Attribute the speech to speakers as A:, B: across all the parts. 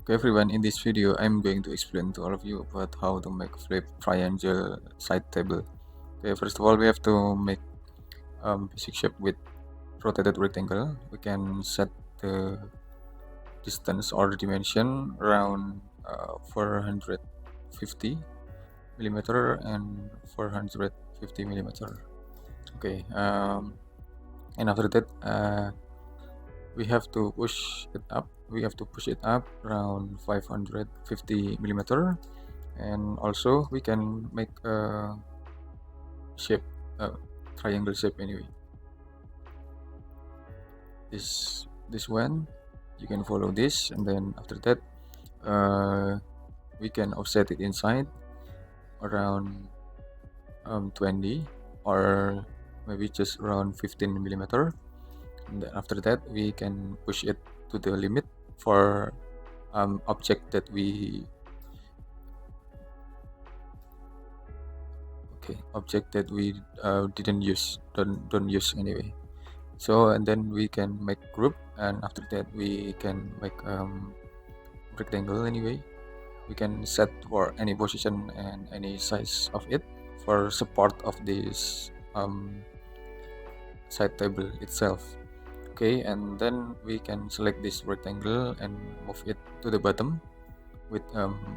A: Okay everyone, in this video I'm going to explain to all of you about how to make flip triangle side table. Okay, first of all we have to make basic shape with rotated rectangle. We can set the distance or the dimension around 450 millimeter and 450 millimeter. Okay, and after that we have to push it up. Around 550 millimeter, and also we can make a shape, triangle shape anyway. This one you can follow this, and then after that we can offset it inside around 20 or maybe just around 15 millimeter, and then after that we can push it to the limit for object that we didn't use, don't use anyway. So and then we can make group, and after that we can make rectangle anyway. We can set for any position and any size of it for support of this side table itself. Okay, and then we can select this rectangle and move it to the bottom with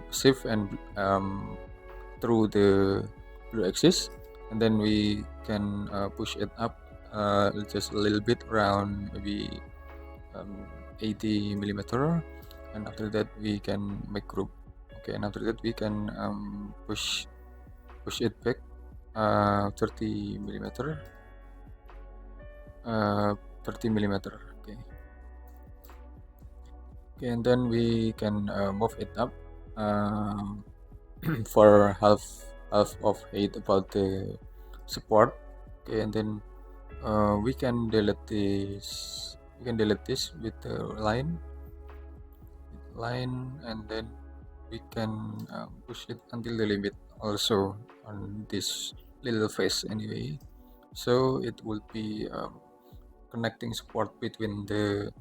A: shift and through the blue axis, and then we can push it up just a little bit, around maybe 80 millimeter, and after that we can make group. Okay, and after that we can push it back 30 millimeter, 30 millimeter. Okay, and then we can move it up for half of height about the support. Okay, and then we can delete this with the line, and then we can push it until the limit also on this little face anyway, so it will be connecting support between the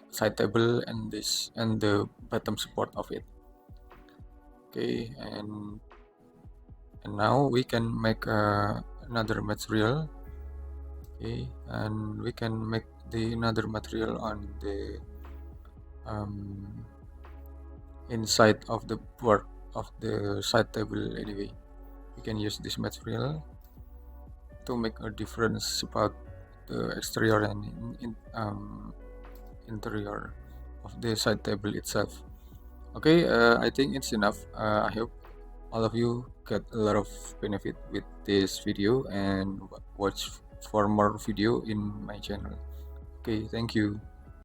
A: side table and the bottom support of it. Okay, and now we can make another material. Okay, and we can make the another material on the inside of the board of the side table anyway. We can use this material to make a difference about the exterior and interior of the side table itself. Okay, I think it's enough. I hope all of you get a lot of benefit with this video, and watch for more video in my channel. Okay, thank you.